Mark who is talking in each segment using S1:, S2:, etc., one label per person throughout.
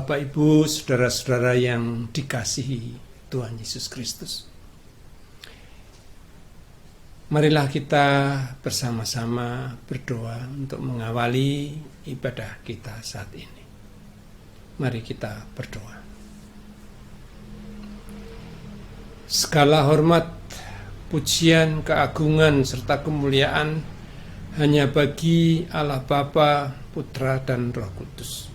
S1: Bapak, Ibu, saudara-saudara yang dikasihi Tuhan Yesus Kristus. Marilah kita bersama-sama berdoa untuk mengawali ibadah kita saat ini. Mari kita berdoa. Segala hormat, pujian, keagungan, serta kemuliaan hanya bagi Allah Bapa, Putra, dan Roh Kudus.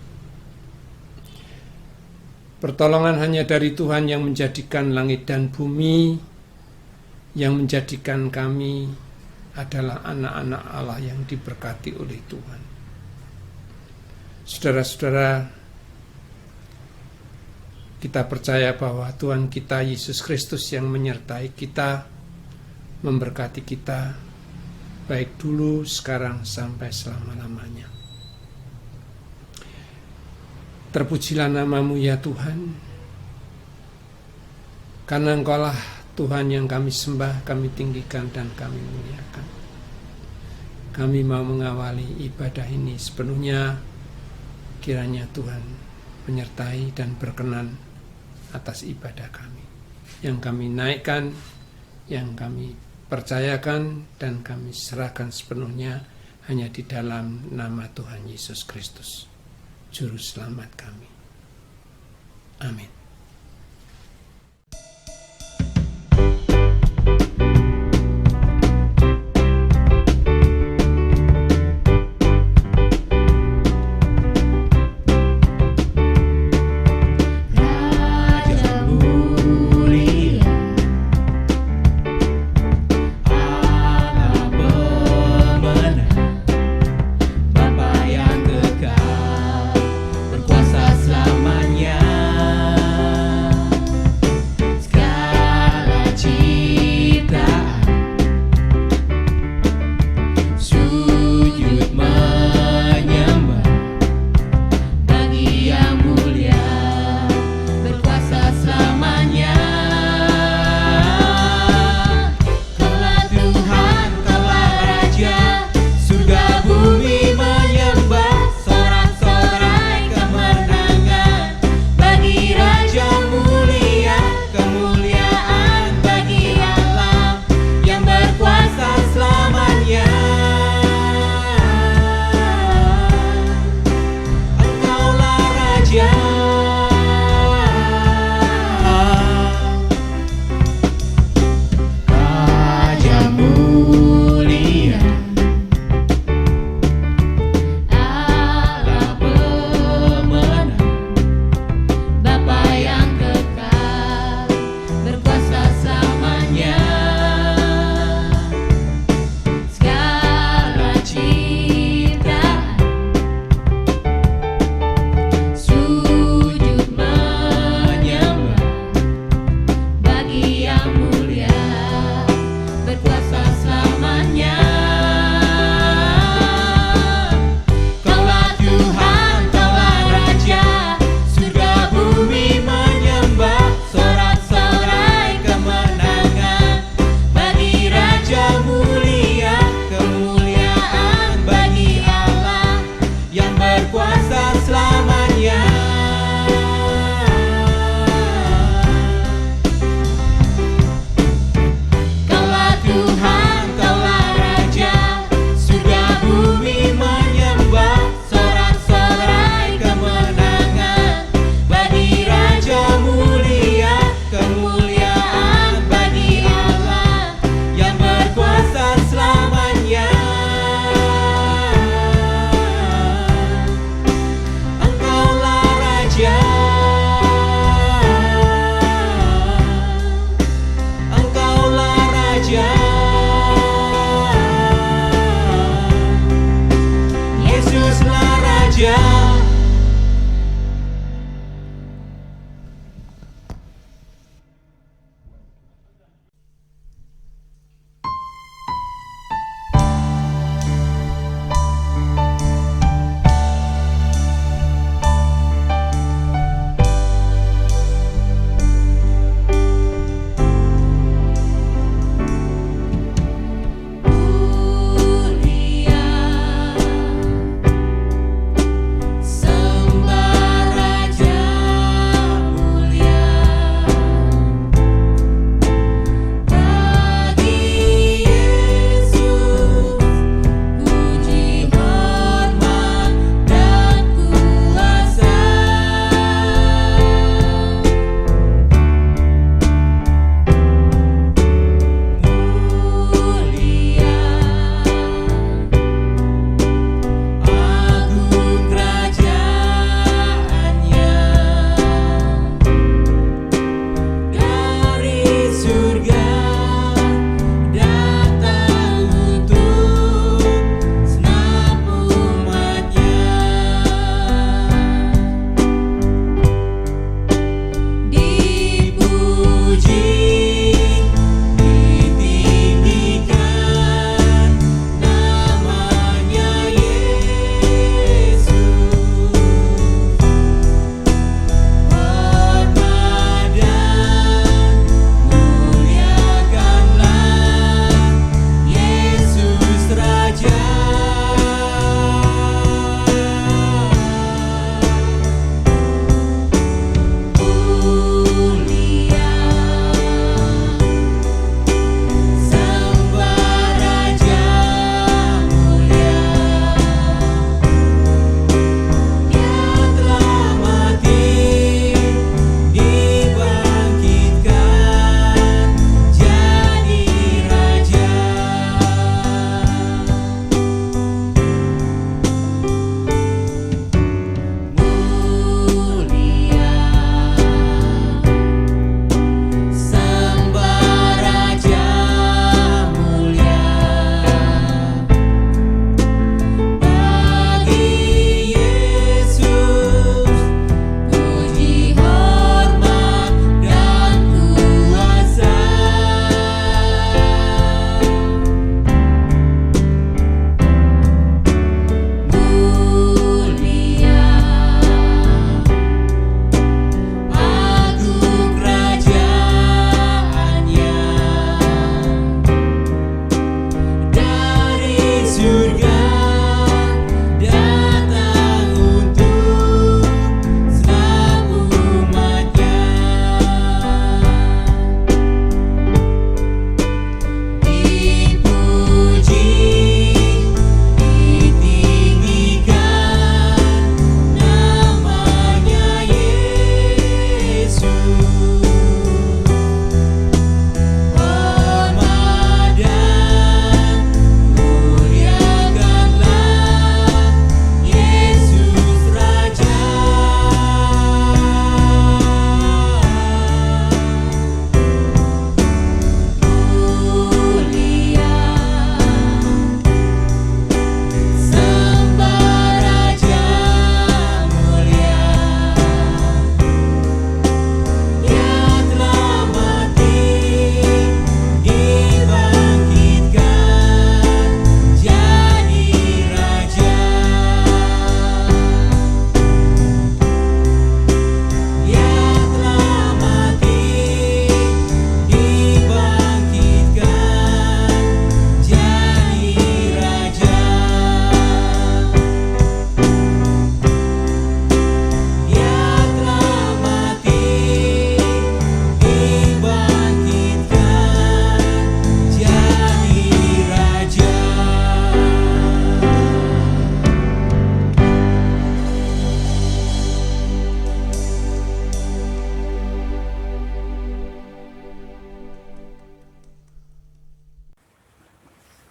S1: Pertolongan hanya dari Tuhan yang menjadikan langit dan bumi, yang menjadikan kami adalah anak-anak Allah yang diberkati oleh Tuhan. Saudara-saudara, kita percaya bahwa Tuhan kita Yesus Kristus yang menyertai kita, memberkati kita, baik dulu, sekarang, sampai selama-lamanya. Terpujilah nama-Mu ya Tuhan, karena Engkau-lah Tuhan yang kami sembah, kami tinggikan, dan kami muliakan. Kami mau mengawali ibadah ini sepenuhnya, kiranya Tuhan menyertai dan berkenan atas ibadah kami, yang kami naikkan, yang kami percayakan, dan kami serahkan sepenuhnya hanya di dalam nama Tuhan Yesus Kristus, Juru Selamat kami. Amin.
S2: Berkuasa selamanya.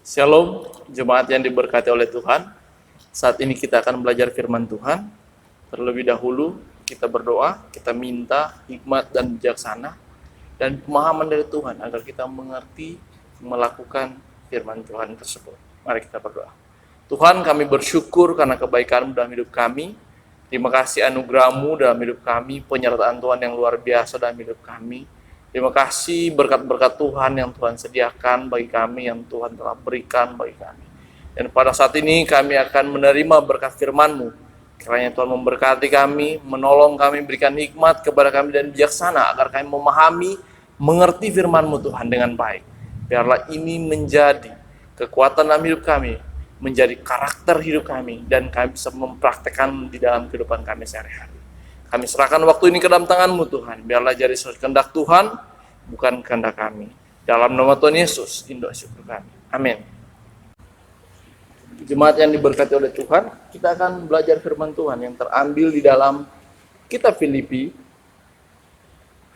S2: Shalom, jemaat yang diberkati oleh Tuhan. Saat ini kita akan belajar firman Tuhan. Terlebih dahulu kita berdoa, kita minta hikmat dan bijaksana dan pemahaman dari Tuhan agar kita mengerti, melakukan firman Tuhan tersebut. Mari kita berdoa. Tuhan, kami bersyukur karena kebaikan-Mu dalam hidup kami. Terima kasih anugerah-Mu dalam hidup kami, penyertaan Tuhan yang luar biasa dalam hidup kami. Terima kasih berkat-berkat Tuhan yang Tuhan sediakan bagi kami, yang Tuhan telah berikan bagi kami. Dan pada saat ini kami akan menerima berkat firman-Mu. Kiranya Tuhan memberkati kami, menolong kami, berikan hikmat kepada kami dan bijaksana agar kami memahami, mengerti firman-Mu Tuhan dengan baik. Biarlah ini menjadi kekuatan dalam hidup kami, menjadi karakter hidup kami, dan kami bisa mempraktekkan di dalam kehidupan kami sehari-hari. Kami serahkan waktu ini ke dalam tangan-Mu Tuhan. Biarlah jadi kehendak Tuhan, bukan kehendak kami. Dalam nama Tuhan Yesus, indah syukur kami. Amin. Jemaat yang diberkati oleh Tuhan, kita akan belajar firman Tuhan yang terambil di dalam kitab Filipi.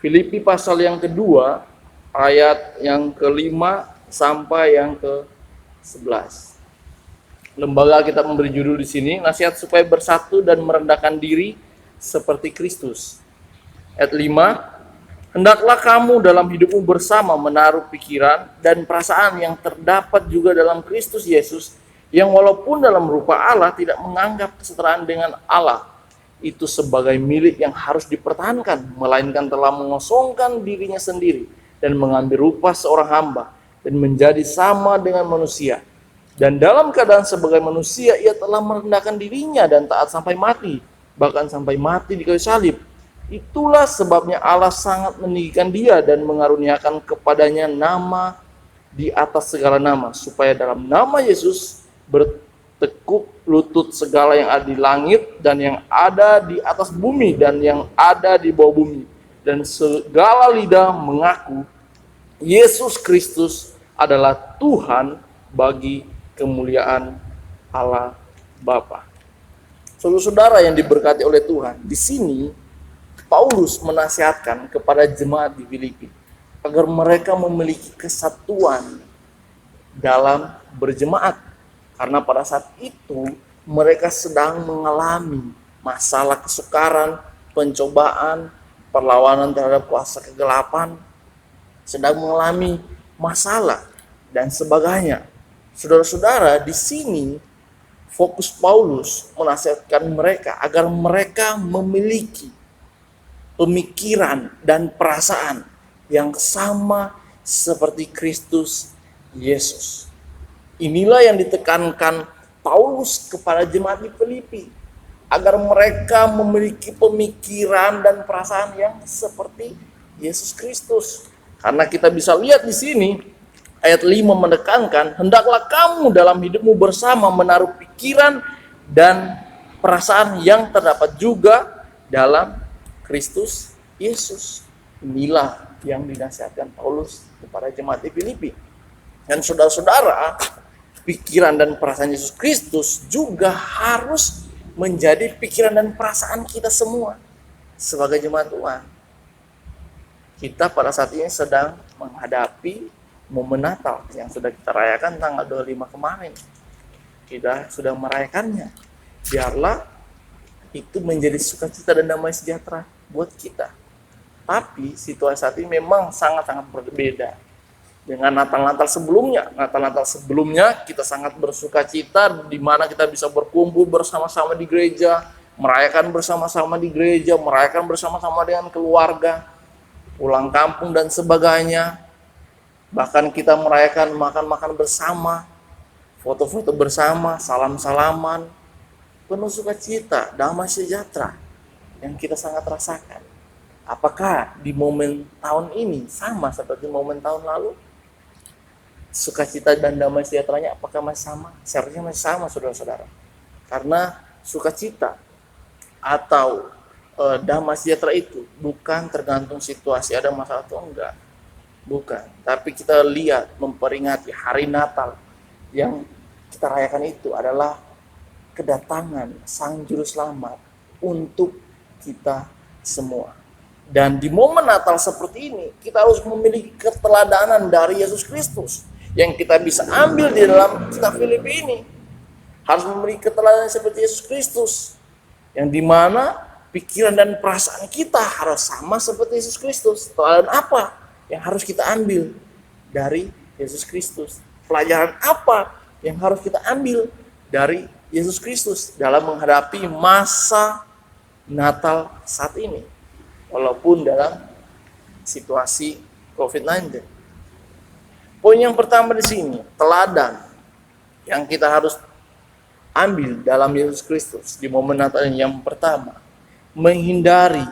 S2: Filipi pasal yang kedua, ayat yang kelima sampai yang ke-11. Lembaga kita memberi judul di sini, nasihat supaya bersatu dan merendahkan diri seperti Kristus. Ayat 5, hendaklah kamu dalam hidupmu bersama menaruh pikiran dan perasaan yang terdapat juga dalam Kristus Yesus, yang walaupun dalam rupa Allah tidak menganggap kesetaraan dengan Allah itu sebagai milik yang harus dipertahankan, melainkan telah mengosongkan dirinya sendiri dan mengambil rupa seorang hamba dan menjadi sama dengan manusia. Dan dalam keadaan sebagai manusia ia telah merendahkan dirinya dan taat sampai mati, bahkan sampai mati di kayu salib. Itulah sebabnya Allah sangat meninggikan dia dan mengaruniakan kepadanya nama di atas segala nama, supaya dalam nama Yesus bertekuk lutut segala yang ada di langit dan yang ada di atas bumi dan yang ada di bawah bumi, dan segala lidah mengaku Yesus Kristus adalah Tuhan, bagi kemuliaan Allah Bapa. Saudara-saudara yang diberkati oleh Tuhan, di sini Paulus menasihatkan kepada jemaat di Filipi agar mereka memiliki kesatuan dalam berjemaat, karena pada saat itu mereka sedang mengalami masalah kesukaran, pencobaan, perlawanan terhadap kuasa kegelapan, sedang mengalami masalah dan sebagainya. Saudara-saudara, di sini fokus Paulus menasihatkan mereka agar mereka memiliki pemikiran dan perasaan yang sama seperti Kristus Yesus. Inilah yang ditekankan Paulus kepada jemaat di Filipi, agar mereka memiliki pemikiran dan perasaan yang seperti Yesus Kristus. Karena kita bisa lihat di sini ayat 5 menekankan, hendaklah kamu dalam hidupmu bersama menaruh pikiran dan perasaan yang terdapat juga dalam Kristus Yesus. Inilah yang dinasihatkan Paulus kepada jemaat di Filipi. Dan saudara-saudara, pikiran dan perasaan Yesus Kristus juga harus menjadi pikiran dan perasaan kita semua sebagai jemaat Tuhan. Kita pada saat ini sedang menghadapi momen Natal yang sudah kita rayakan tanggal 25 kemarin. Kita sudah merayakannya. Biarlah itu menjadi sukacita dan damai sejahtera buat kita. Tapi situasi saat ini memang sangat-sangat berbeda dengan Natal-Natal sebelumnya. Natal-Natal sebelumnya kita sangat bersukacita, di mana kita bisa berkumpul bersama-sama di gereja, merayakan bersama-sama di gereja, merayakan bersama-sama dengan keluarga, pulang kampung dan sebagainya. Bahkan kita merayakan makan-makan bersama, foto-foto bersama, salam-salaman, penuh sukacita, damai sejahtera yang kita sangat rasakan. Apakah di momen tahun ini sama seperti momen tahun lalu? Sukacita dan damai sejahteranya apakah masih sama? Seharusnya masih sama, saudara-saudara. Karena sukacita atau damai sejahtera itu bukan tergantung situasi ada masalah atau enggak. Bukan, tapi kita lihat memperingati hari Natal yang kita rayakan itu adalah kedatangan Sang Juru Selamat untuk kita semua. Dan di momen Natal seperti ini, kita harus memiliki keteladanan dari Yesus Kristus yang kita bisa ambil di dalam kitab Filipi ini. Harus memiliki keteladanan seperti Yesus Kristus, yang dimana pikiran dan perasaan kita harus sama seperti Yesus Kristus. Teladan apa yang harus kita ambil dari Yesus Kristus? Pelajaran apa yang harus kita ambil dari Yesus Kristus dalam menghadapi masa Natal saat ini, walaupun dalam situasi COVID-19. Poin yang pertama di sini, teladan yang kita harus ambil dalam Yesus Kristus di momen Natal ini. Yang pertama, menghindari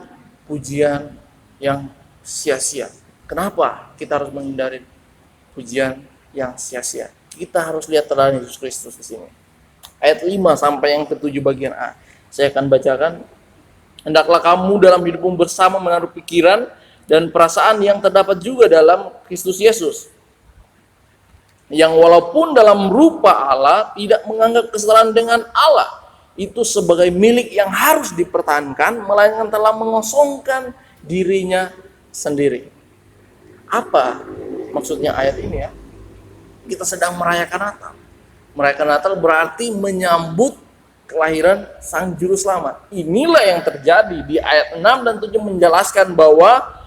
S2: pujian yang sia-sia. Kenapa kita harus menghindari pujian yang sia-sia? Kita harus lihat teladan Yesus Kristus di sini. Ayat 5 sampai yang ke-7 bagian A. Saya akan bacakan. Hendaklah kamu dalam hidupmu bersama menaruh pikiran dan perasaan yang terdapat juga dalam Kristus Yesus, yang walaupun dalam rupa Allah tidak menganggap kesetaraan dengan Allah itu sebagai milik yang harus dipertahankan, melainkan telah mengosongkan dirinya sendiri. Apa maksudnya ayat ini ya? Kita sedang merayakan Natal. Merayakan Natal berarti menyambut kelahiran Sang Juru Selamat. Inilah yang terjadi di ayat 6 dan 7 menjelaskan bahwa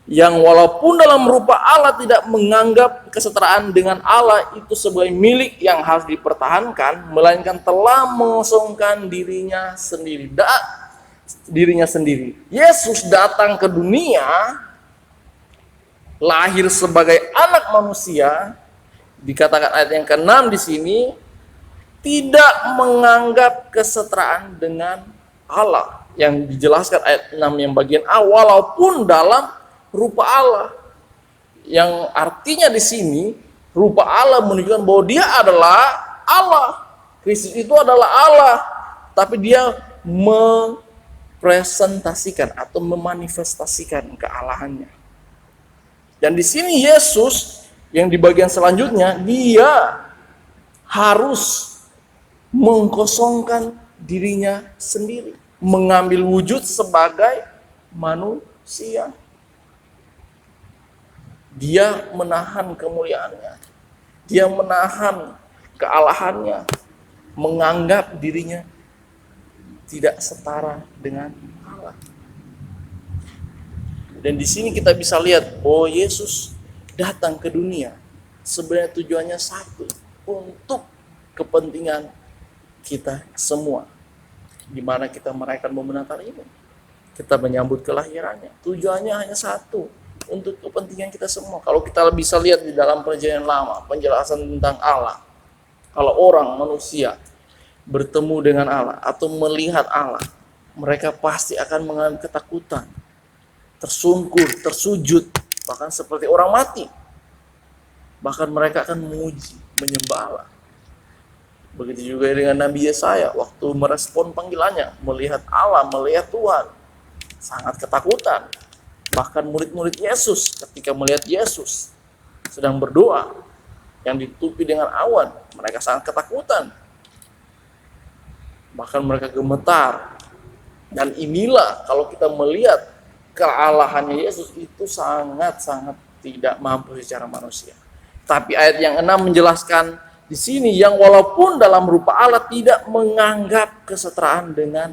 S2: yang walaupun dalam rupa Allah tidak menganggap kesetaraan dengan Allah itu sebagai milik yang harus dipertahankan, melainkan telah mengosongkan dirinya sendiri. Yesus datang ke dunia, lahir sebagai anak manusia, dikatakan ayat yang ke-6 di sini, tidak menganggap kesetaraan dengan Allah. Yang dijelaskan ayat 6 yang bagian A, walaupun dalam rupa Allah, yang artinya di sini rupa Allah menunjukkan bahwa dia adalah Allah. Kristus itu adalah Allah, tapi dia mempresentasikan atau memanifestasikan kealahannya. Dan di sini Yesus yang di bagian selanjutnya, dia harus mengkosongkan dirinya sendiri, mengambil wujud sebagai manusia. Dia menahan kemuliaannya, dia menahan kealahannya, menganggap dirinya tidak setara dengan Allah. Dan di sini kita bisa lihat bahwa Yesus datang ke dunia sebenarnya tujuannya satu, untuk kepentingan kita semua. Di mana kita merayakan momen Natal ini, kita menyambut kelahirannya. Tujuannya hanya satu, untuk kepentingan kita semua. Kalau kita bisa lihat di dalam Perjanjian Lama, penjelasan tentang Allah, kalau orang manusia bertemu dengan Allah atau melihat Allah, mereka pasti akan mengalami ketakutan, tersungkur, tersujud, bahkan seperti orang mati. Bahkan mereka akan memuji, menyembah Allah. Begitu juga dengan Nabi Yesaya, waktu merespon panggilannya, melihat Allah, melihat Tuhan, sangat ketakutan. Bahkan murid-murid Yesus ketika melihat Yesus sedang berdoa yang ditutupi dengan awan, mereka sangat ketakutan. Bahkan mereka gemetar. Dan inilah kalau kita melihat kealahannya Yesus itu sangat-sangat tidak mampu secara manusia. Tapi ayat yang 6 menjelaskan di sini, yang walaupun dalam rupa Allah tidak menganggap kesetaraan dengan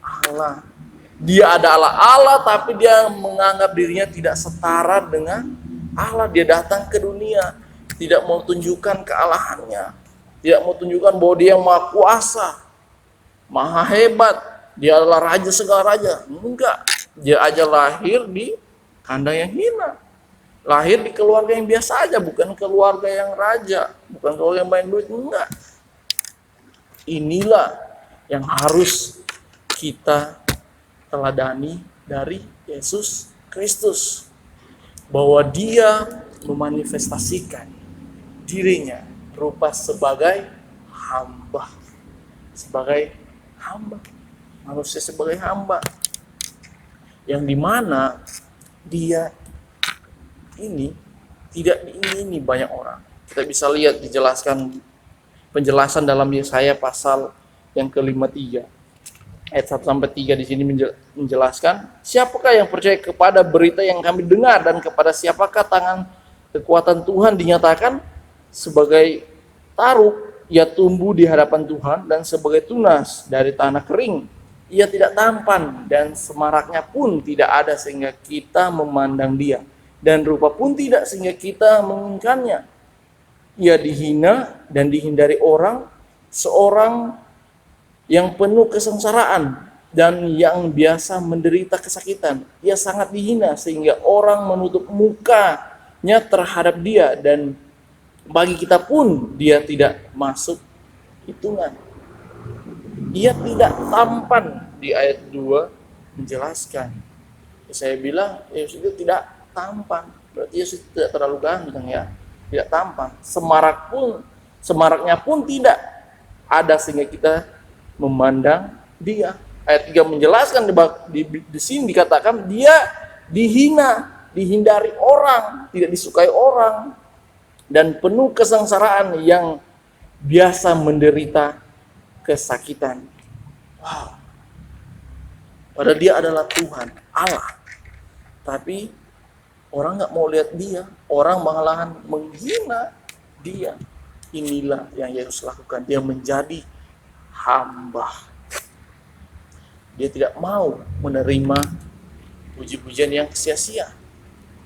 S2: Allah. Dia adalah Allah, tapi dia menganggap dirinya tidak setara dengan Allah. Dia datang ke dunia, tidak mau tunjukkan kealahannya, tidak mau tunjukkan bahwa dia maha kuasa, maha hebat, dia adalah raja segala raja. Enggak, dia aja lahir di kandang yang hina, lahir di keluarga yang biasa aja, bukan keluarga yang raja, bukan keluarga yang banyak duit. Enggak. Inilah yang harus kita teladani dari Yesus Kristus, bahwa dia memanifestasikan dirinya berupa sebagai hamba, manusia sebagai hamba, yang dimana dia ini tidak diingini banyak orang. Kita bisa lihat dijelaskan penjelasan dalam Yesaya pasal yang ke-53 ayat 1-3 di sini menjelaskan, siapakah yang percaya kepada berita yang kami dengar, dan kepada siapakah tangan kekuatan Tuhan dinyatakan? sebagai taruk, ia tumbuh di hadapan Tuhan, dan sebagai tunas dari tanah kering, ia tidak tampan, dan semaraknya pun tidak ada sehingga kita memandang dia, dan rupa pun tidak sehingga kita menginginkannya. Ia dihina dan dihindari orang, seorang yang penuh kesengsaraan dan yang biasa menderita kesakitan. Ia sangat dihina sehingga orang menutup mukanya terhadap dia, dan bagi kita pun dia tidak masuk hitungan. Ia tidak tampan, di ayat 2 menjelaskan. Saya bilang Yesus itu tidak tampan, berarti Yesus tidak terlalu ganteng ya, tidak tampan. Semaraknya pun tidak ada sehingga kita memandang dia. Ayat 3 menjelaskan di sini dikatakan dia dihina, dihindari orang, tidak disukai orang, dan penuh kesengsaraan yang biasa menderita kesakitan. Wow. Padahal dia adalah Tuhan, Allah. Tapi orang nggak mau lihat dia, orang malahan menghina dia. Inilah yang Yesus lakukan. Dia menjadi hamba. Dia tidak mau menerima puji-pujian yang sia-sia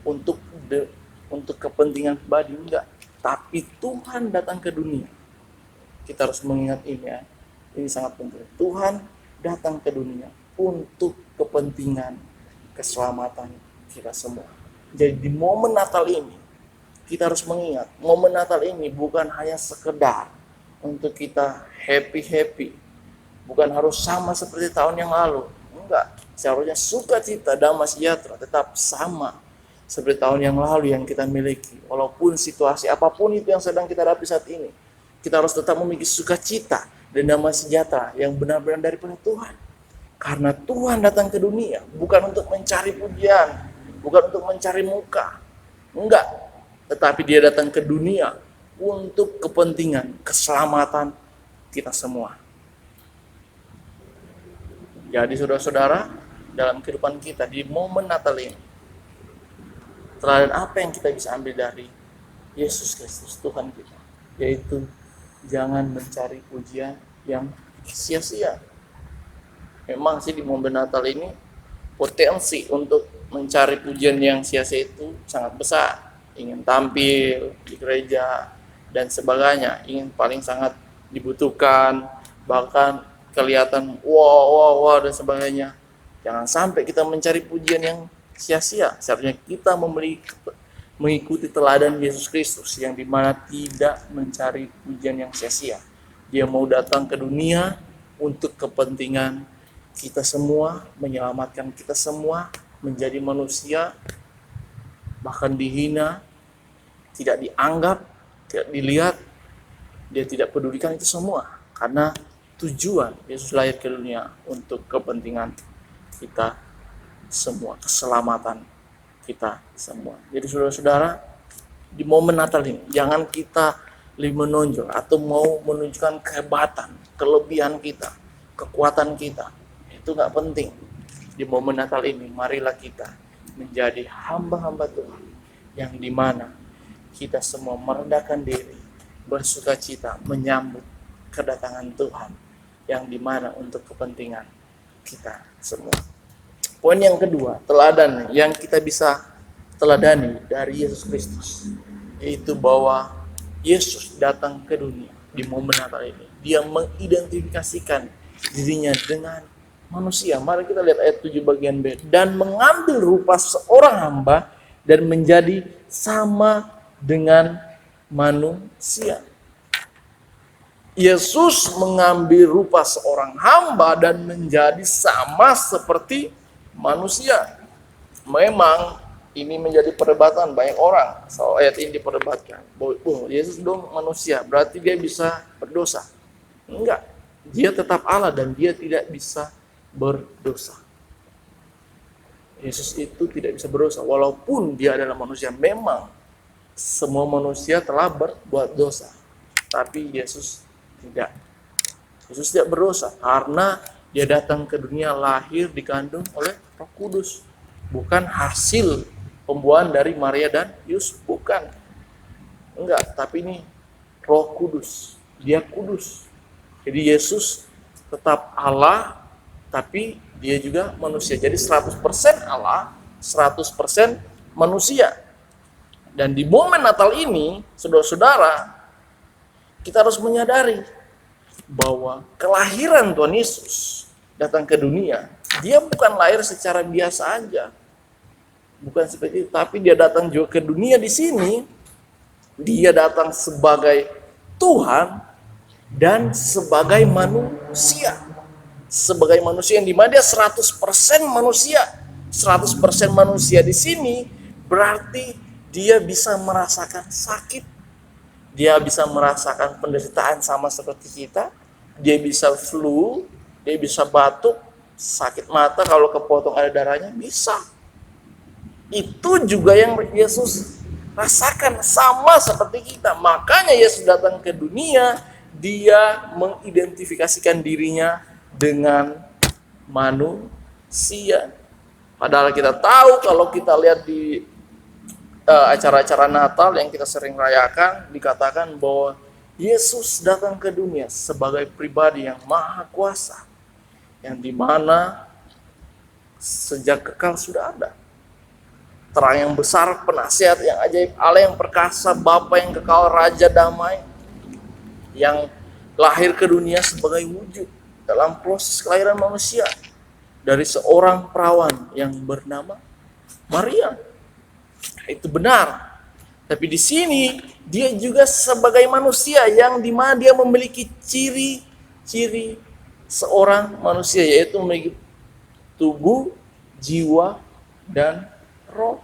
S2: untuk kepentingan pribadi, enggak. Tapi Tuhan datang ke dunia. Kita harus mengingat ini ya. Ini sangat penting. Tuhan datang ke dunia untuk kepentingan keselamatan kita semua. Jadi di momen Natal ini kita harus mengingat, momen Natal ini bukan hanya sekedar untuk kita happy-happy. Bukan harus sama seperti tahun yang lalu. Enggak. Seharusnya sukacita, damai sejahtera tetap sama seperti tahun yang lalu yang kita miliki. Walaupun situasi apapun itu yang sedang kita hadapi saat ini, kita harus tetap memiliki sukacita dan damai sejahtera yang benar-benar daripada Tuhan. Karena Tuhan datang ke dunia bukan untuk mencari pujian, bukan untuk mencari muka. Enggak. Tetapi dia datang ke dunia untuk kepentingan keselamatan kita semua. Jadi saudara-saudara, dalam kehidupan kita di momen Natal ini, teladan apa yang kita bisa ambil dari Yesus Kristus Tuhan kita? Yaitu jangan mencari pujian yang sia-sia. Memang sih di momen Natal ini potensi untuk mencari pujian yang sia-sia itu sangat besar. Ingin tampil di gereja dan sebagainya, ingin paling sangat dibutuhkan, bahkan kelihatan wow dan sebagainya. Jangan sampai kita mencari pujian yang sia-sia. Seharusnya kita mengikuti teladan Yesus Kristus yang dimana tidak mencari pujian yang sia-sia. Dia mau datang ke dunia untuk kepentingan kita semua, menyelamatkan kita semua menjadi manusia, bahkan dihina, tidak dianggap, tidak dilihat. Dia tidak pedulikan itu semua karena tujuan Yesus lahir ke dunia untuk kepentingan kita semua, keselamatan kita semua. Jadi saudara-saudara, di momen Natal ini jangan kita lebih menonjol atau mau menunjukkan kehebatan, kelebihan kita, kekuatan kita. Itu nggak penting. Di momen Natal ini marilah kita menjadi hamba-hamba Tuhan yang dimana kita semua merendahkan diri, bersukacita menyambut kedatangan Tuhan yang dimana untuk kepentingan kita semua. Poin yang kedua, teladan yang kita bisa teladani dari Yesus Kristus, yaitu bahwa Yesus datang ke dunia di momen Natal ini. Dia mengidentifikasikan dirinya dengan manusia. Mari kita lihat ayat 7 bagian B. Dan mengambil rupa seorang hamba dan menjadi sama dengan manusia. Yesus mengambil rupa seorang hamba dan menjadi sama seperti manusia. Memang ini menjadi perdebatan banyak orang. Soal ayat ini diperdebatkan. Yesus dong manusia, berarti dia bisa berdosa. Enggak. Dia tetap Allah dan dia tidak bisa berdosa. Yesus itu tidak bisa berdosa walaupun dia adalah manusia. Memang semua manusia telah berbuat dosa. Tapi Yesus tidak. Yesus tidak berdosa karena dia datang ke dunia lahir dikandung oleh Roh Kudus. Bukan hasil pembuahan dari Maria dan Yusuf, bukan. Enggak, tapi ini Roh Kudus. Dia kudus. Jadi Yesus tetap Allah, tapi dia juga manusia. Jadi 100% Allah, 100% manusia. Dan di momen Natal ini, saudara-saudara, kita harus menyadari bahwa kelahiran Tuhan Yesus datang ke dunia, dia bukan lahir secara biasa aja. Bukan seperti itu, tapi dia datang juga ke dunia di sini. Dia datang sebagai Tuhan dan sebagai manusia. Sebagai manusia yang dimana dia 100% manusia. 100% manusia di sini berarti dia bisa merasakan sakit. Dia bisa merasakan penderitaan sama seperti kita. Dia bisa flu, dia bisa batuk, sakit mata kalau kepotong ada darahnya, bisa. Itu juga yang Yesus rasakan sama seperti kita. Makanya Yesus datang ke dunia, dia mengidentifikasikan dirinya dengan manusia. Padahal kita tahu kalau kita lihat di acara-acara Natal yang kita sering rayakan, dikatakan bahwa Yesus datang ke dunia sebagai pribadi yang maha kuasa, yang dimana sejak kekal sudah ada. Terang yang besar, penasihat yang ajaib, Allah yang perkasa, Bapa yang kekal, Raja damai, yang lahir ke dunia sebagai wujud dalam proses kelahiran manusia dari seorang perawan yang bernama Maria. Itu benar. Tapi di sini dia juga sebagai manusia yang dimana dia memiliki ciri-ciri seorang manusia, yaitu memiliki tubuh, jiwa, dan roh.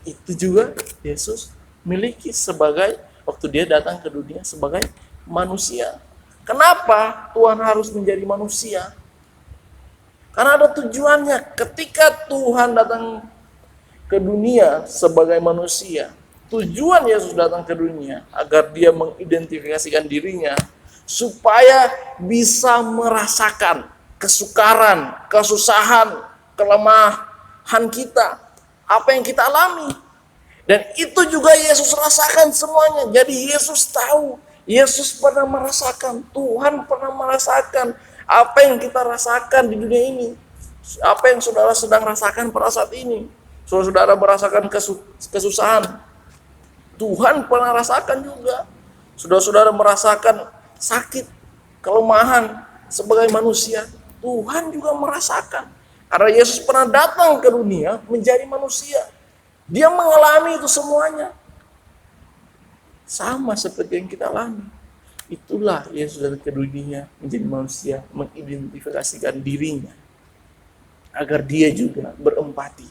S2: Itu juga Yesus miliki sebagai waktu dia datang ke dunia sebagai manusia. Kenapa Tuhan harus menjadi manusia? Karena ada tujuannya. Ketika Tuhan datang ke dunia sebagai manusia, tujuan Yesus datang ke dunia agar dia mengidentifikasikan dirinya supaya bisa merasakan kesukaran, kesusahan, kelemahan kita, apa yang kita alami. Dan itu juga Yesus rasakan semuanya. Jadi Yesus tahu, Yesus pernah merasakan, Tuhan pernah merasakan apa yang kita rasakan di dunia ini, apa yang saudara sedang rasakan pada saat ini. Saudara merasakan kesusahan, Tuhan pernah rasakan juga. Saudara merasakan sakit, kelemahan sebagai manusia, Tuhan juga merasakan. Karena Yesus pernah datang ke dunia menjadi manusia. Dia mengalami itu semuanya. Sama seperti yang kita alami. Itulah Yesus datang ke dunia menjadi manusia, mengidentifikasikan dirinya agar dia juga berempati,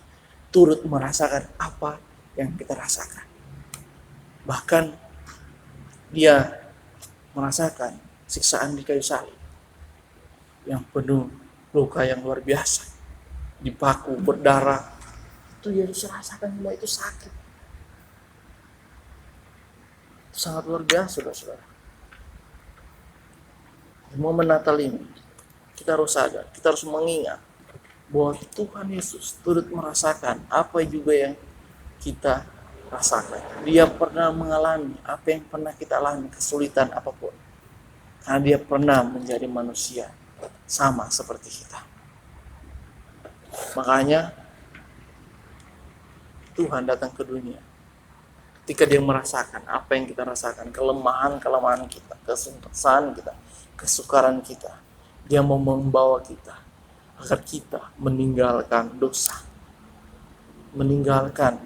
S2: turut merasakan apa yang kita rasakan. Bahkan dia merasakan siksaan di kayu salib yang penuh luka yang luar biasa, dipaku, berdarah. Itu Yesus rasakan, semua itu sakit. Itu sangat luar biasa, saudara-saudara. Di momen Natal ini kita harus sadar, kita harus mengingat bahwa Tuhan Yesus turut merasakan apa juga yang kita rasakan. Dia pernah mengalami apa yang pernah kita alami, kesulitan apapun. Karena dia pernah menjadi manusia sama seperti kita. Makanya Tuhan datang ke dunia ketika dia merasakan apa yang kita rasakan, kelemahan-kelemahan kita, kesusahan kita, kesukaran kita. Dia mau membawa kita agar kita meninggalkan dosa, meninggalkan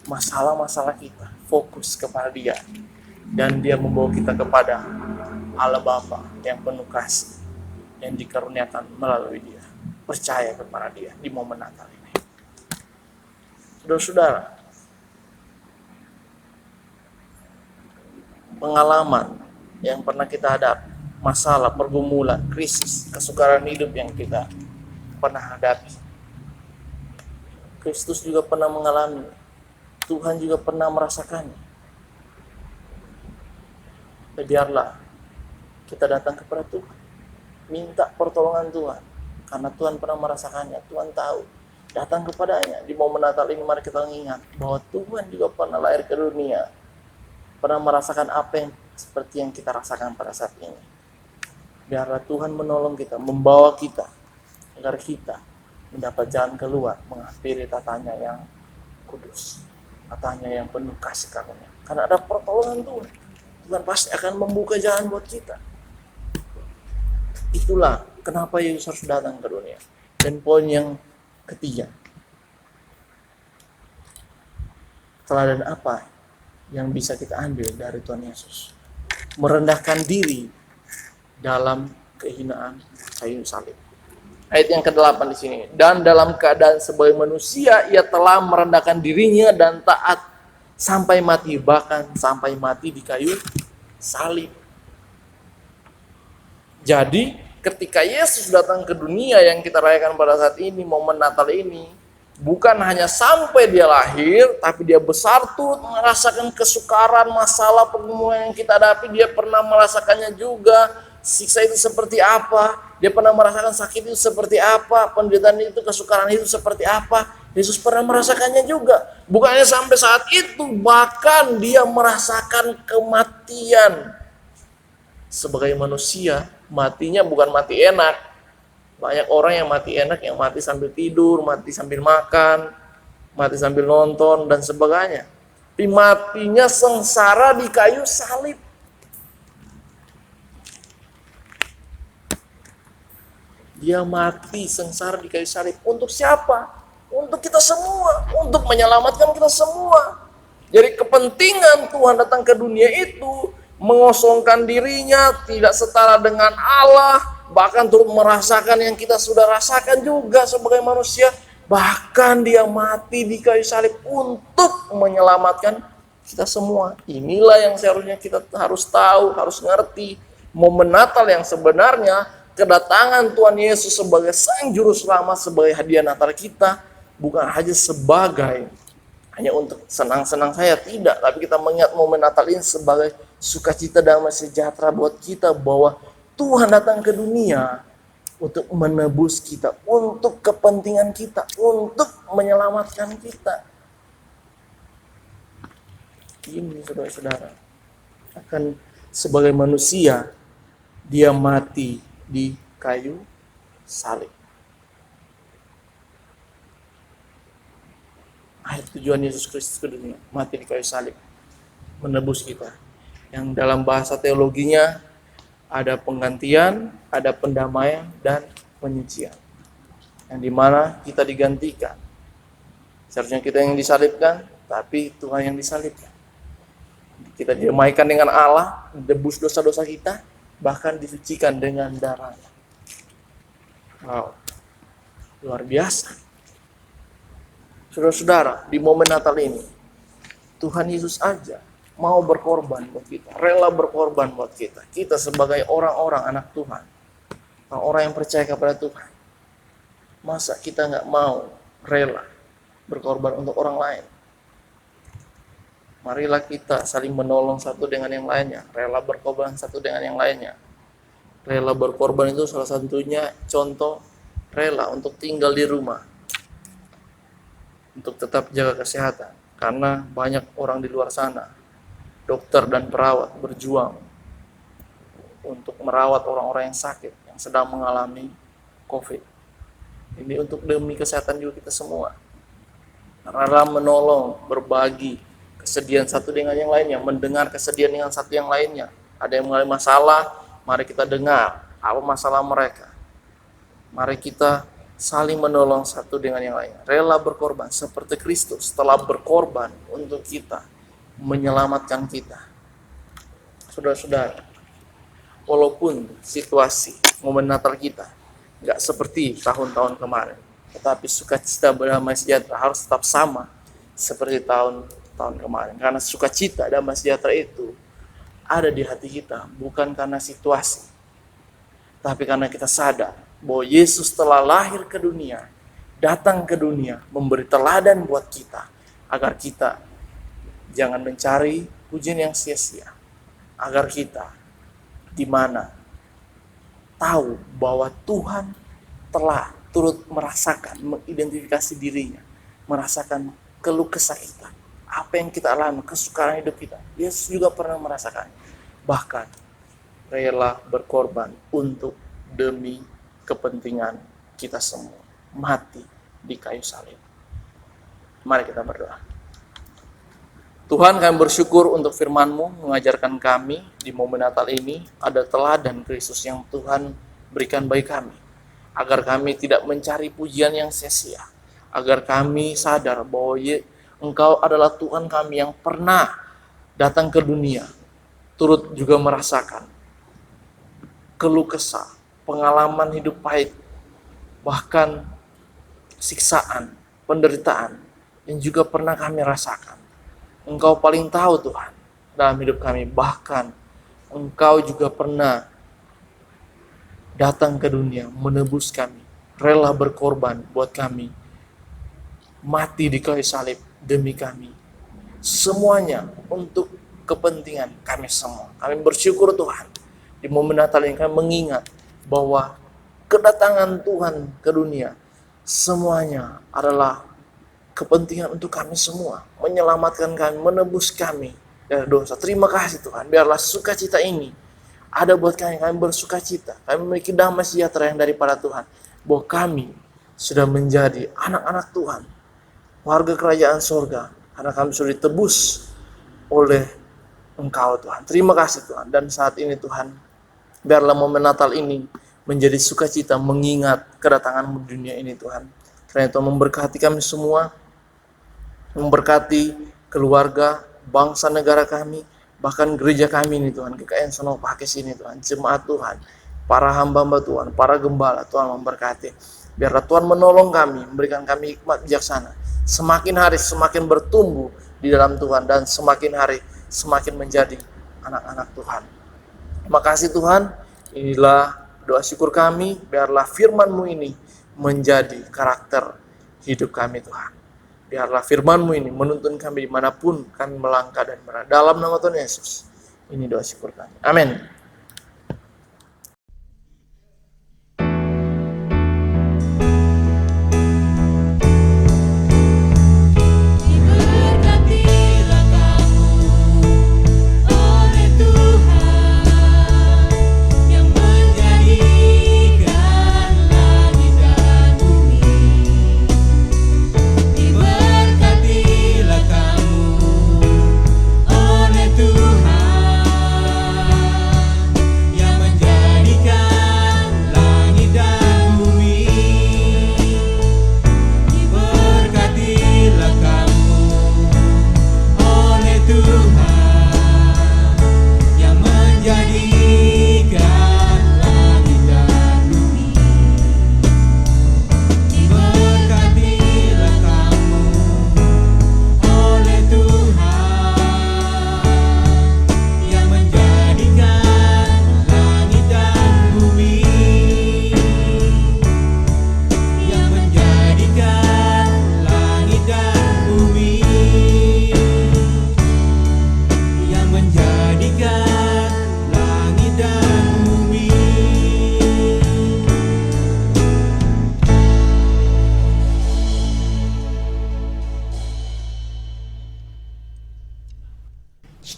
S2: masalah-masalah kita, fokus kepada dia. Dan dia membawa kita kepada Allah Bapa yang penuh kasih, yang dikaruniakan melalui dia. Percaya kepada dia di momen Natal ini. Saudara-saudara, pengalaman yang pernah kita hadapi, masalah, pergumulan, krisis, kesukaran hidup yang kita pernah hadapi, Kristus juga pernah mengalami, Tuhan juga pernah merasakannya. Biarlah kita datang kepada Tuhan, minta pertolongan Tuhan, karena Tuhan pernah merasakannya, Tuhan tahu. Datang kepadanya di momen Natal ini. Mari kita ingat bahwa Tuhan juga pernah lahir ke dunia, pernah merasakan apa yang seperti yang kita rasakan pada saat ini. Biarlah Tuhan menolong kita, membawa kita, agar kita mendapat jalan keluar, mengakhiri tatanya yang kudus, tatanya yang penuh kasih karunia. Karena ada pertolongan Tuhan, Tuhan pasti akan membuka jalan buat kita. Itulah kenapa Yesus harus datang ke dunia. Dan poin yang ketiga, teladan apa yang bisa kita ambil dari Tuhan Yesus? Merendahkan diri dalam kehinaan kayu salib. Ayat yang ke-8 di sini. Dan dalam keadaan sebagai manusia, ia telah merendahkan dirinya dan taat sampai mati, bahkan sampai mati di kayu salib. Jadi, ketika Yesus datang ke dunia yang kita rayakan pada saat ini, momen Natal ini, bukan hanya sampai dia lahir, tapi dia besar turut merasakan kesukaran, masalah, pergumulan yang kita hadapi. Dia pernah merasakannya juga. Siksa itu seperti apa? Dia pernah merasakan sakit itu seperti apa? Penderitaan itu, kesukaran itu seperti apa? Yesus pernah merasakannya juga. Bukannya sampai saat itu, bahkan dia merasakan kematian. Sebagai manusia, matinya bukan mati enak. Banyak orang yang mati enak, yang mati sambil tidur, mati sambil makan, mati sambil nonton, dan sebagainya. Tapi matinya sengsara di kayu salib. Dia mati sengsara di kayu salib. Untuk siapa? Untuk kita semua. Untuk menyelamatkan kita semua. Jadi kepentingan Tuhan datang ke dunia itu mengosongkan dirinya, tidak setara dengan Allah, bahkan turut merasakan yang kita sudah rasakan juga sebagai manusia. Bahkan dia mati di kayu salib untuk menyelamatkan kita semua. Inilah yang seharusnya kita harus tahu, harus ngerti. Momen Natal yang sebenarnya, kedatangan Tuhan Yesus sebagai Sang Juru Selamat, sebagai hadiah Natal kita, bukan hanya sebagai hanya untuk senang-senang saya, tidak. Tapi kita mengingat momen Natal ini sebagai sukacita damai sejahtera buat kita, bahwa Tuhan datang ke dunia untuk menebus kita, untuk kepentingan kita, untuk menyelamatkan kita. Ini saudara-saudara, akan sebagai manusia dia mati di kayu salib. Akhir tujuan Yesus Kristus ke dunia, mati di kayu salib, menebus kita. Yang dalam bahasa teologinya ada penggantian, ada pendamaian, dan penyucian. Yang dimana kita digantikan. Seharusnya kita yang disalibkan, tapi Tuhan yang disalibkan. Kita didamaikan dengan Allah, debus dosa-dosa kita, bahkan disucikan dengan darahnya. Wow, luar biasa. Saudara-saudara, di momen Natal ini, Tuhan Yesus aja mau berkorban buat kita, rela berkorban buat kita. Kita sebagai orang-orang anak Tuhan, orang-orang yang percaya kepada Tuhan, masa kita nggak mau rela berkorban untuk orang lain? Marilah kita saling menolong satu dengan yang lainnya, rela berkorban satu dengan yang lainnya. Rela berkorban itu salah satunya contoh rela untuk tinggal di rumah, untuk tetap jaga kesehatan. Karena banyak orang di luar sana, dokter dan perawat berjuang untuk merawat orang-orang yang sakit, yang sedang mengalami COVID. Ini untuk demi kesehatan juga kita semua. Rela menolong, berbagi kesedihan satu dengan yang lainnya, mendengar kesedihan dengan satu yang lainnya. Ada yang mengalami masalah, mari kita dengar apa masalah mereka. Mari kita saling menolong satu dengan yang lainnya. Rela berkorban seperti Kristus telah berkorban untuk kita, menyelamatkan kita. Saudara-saudara, walaupun situasi momen Natal kita nggak seperti tahun-tahun kemarin, tetapi sukacita berdamai sejahtera harus tetap sama seperti tahun kemarin. Karena sukacita damai sejahtera itu ada di hati kita, bukan karena situasi, tapi karena kita sadar bahwa Yesus telah lahir ke dunia, datang ke dunia, memberi teladan buat kita, agar kita jangan mencari pujian yang sia-sia, agar kita di mana tahu bahwa Tuhan telah turut merasakan, mengidentifikasi dirinya, merasakan keluh kesah kita, apa yang kita alami, kesukaran hidup kita. Yesus juga pernah merasakan. bahkan rela berkorban untuk demi kepentingan kita semua, mati di kayu salib. Mari kita berdoa. Tuhan, kami bersyukur untuk firman-Mu mengajarkan kami di momen Natal ini ada teladan Kristus yang Tuhan berikan bagi kami, agar kami tidak mencari pujian yang sia-sia, agar kami sadar bahwa Engkau adalah Tuhan kami yang pernah datang ke dunia, turut juga merasakan keluh kesah, pengalaman hidup pahit, bahkan siksaan, penderitaan yang juga pernah kami rasakan. Engkau paling tahu Tuhan dalam hidup kami, bahkan Engkau juga pernah datang ke dunia menebus kami, rela berkorban buat kami, mati di kayu salib demi kami. Semuanya untuk kepentingan kami semua. Kami bersyukur Tuhan, di momen Natal ini kami mengingat bahwa kedatangan Tuhan ke dunia semuanya adalah kepentingan untuk kami semua, menyelamatkan kami, menebus kami dari dosa. Terima kasih Tuhan, biarlah sukacita ini ada buat kami bersukacita, kami memiliki damai sejahtera yang daripada Tuhan, bahwa kami sudah menjadi anak-anak Tuhan, warga kerajaan surga, karena kami sudah ditebus oleh Engkau Tuhan. Terima kasih Tuhan, dan saat ini Tuhan, biarlah momen Natal ini menjadi sukacita mengingat kedatangan-Mu di dunia ini Tuhan. Karena itu memberkati kami semua, memberkati keluarga, bangsa negara kami, bahkan gereja kami ini Tuhan, GKN Sono Pakis ini Tuhan, jemaat Tuhan, para hamba-hamba Tuhan, para gembala Tuhan memberkati. Biarlah Tuhan menolong kami, memberikan kami hikmat bijaksana, semakin hari semakin bertumbuh di dalam Tuhan, dan semakin hari semakin menjadi anak-anak Tuhan. Terima kasih Tuhan, inilah doa syukur kami, biarlah firman-Mu ini menjadi karakter hidup kami Tuhan. Biarlah firman-Mu ini menuntun kami dimanapun kami melangkah dan berada. Dalam nama Tuhan Yesus, ini doa syukur kami. Amin.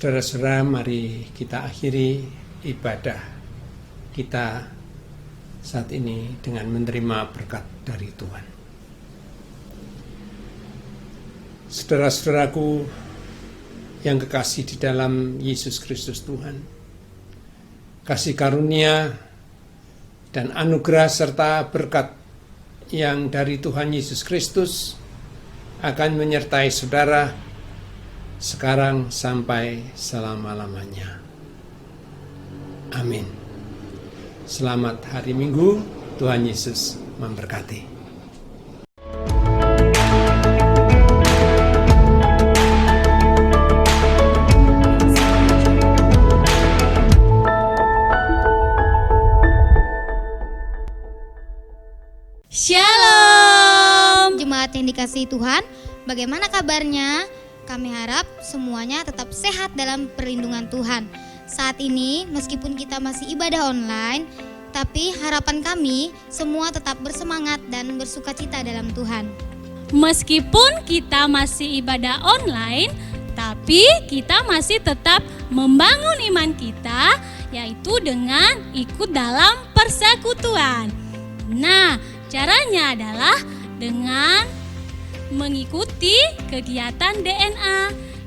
S1: Saudara-saudara, mari kita akhiri ibadah kita saat ini dengan menerima berkat dari Tuhan. Saudara-saudaraku yang kekasih di dalam Yesus Kristus Tuhan, kasih karunia dan anugerah serta berkat yang dari Tuhan Yesus Kristus akan menyertai saudara sekarang sampai selama-lamanya. Amin. Selamat hari Minggu, Tuhan Yesus memberkati.
S3: Shalom. Jemaat yang dikasihi Tuhan, bagaimana kabarnya? Kami harap semuanya tetap sehat dalam perlindungan Tuhan. Saat ini, meskipun kita masih ibadah online, tapi harapan kami semua tetap bersemangat dan bersukacita dalam Tuhan.
S4: Meskipun kita masih ibadah online, tapi kita masih tetap membangun iman kita, yaitu dengan ikut dalam persekutuan. Nah, caranya adalah dengan mengikuti kegiatan DNA,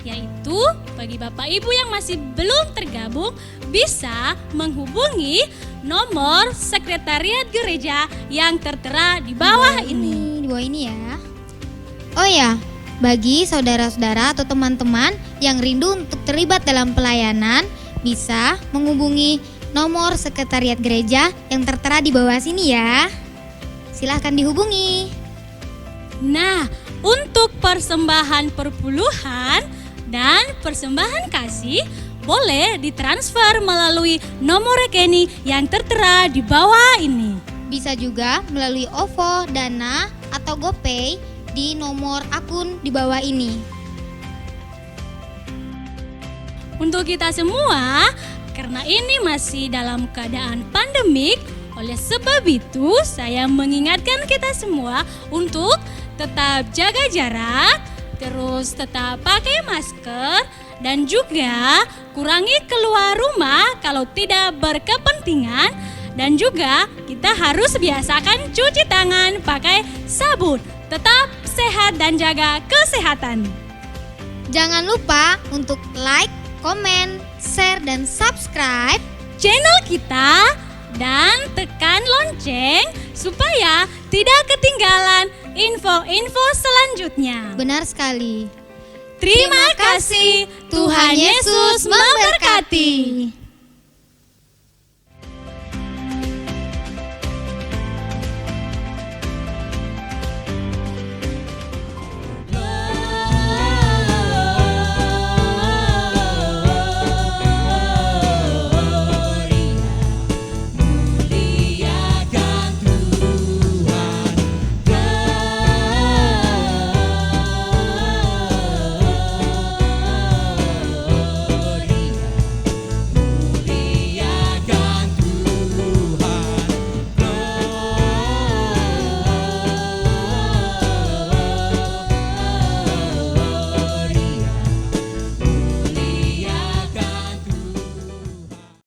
S4: yaitu bagi Bapak Ibu yang masih belum tergabung bisa menghubungi nomor sekretariat gereja yang tertera di bawah ini.
S3: Di bawah ini ya. Oh ya, bagi saudara-saudara atau teman-teman yang rindu untuk terlibat dalam pelayanan, bisa menghubungi nomor sekretariat gereja yang tertera di bawah sini ya. Silahkan dihubungi.
S4: Nah, untuk persembahan perpuluhan dan persembahan kasih boleh ditransfer melalui nomor rekening yang tertera di bawah ini.
S3: Bisa juga melalui OVO, Dana, atau GoPay di nomor akun di bawah ini.
S4: Untuk kita semua, karena ini masih dalam keadaan pandemik, oleh sebab itu saya mengingatkan kita semua untuk tetap jaga jarak, terus tetap pakai masker, dan juga kurangi keluar rumah kalau tidak berkepentingan, dan juga kita harus biasakan cuci tangan pakai sabun. Tetap sehat dan jaga kesehatan.
S3: Jangan lupa untuk like, komen, share, dan subscribe
S4: Channel kita dan tekan lonceng supaya tidak ketinggalan info-info selanjutnya.
S3: Benar sekali.
S4: Terima kasih, Tuhan Yesus memberkati.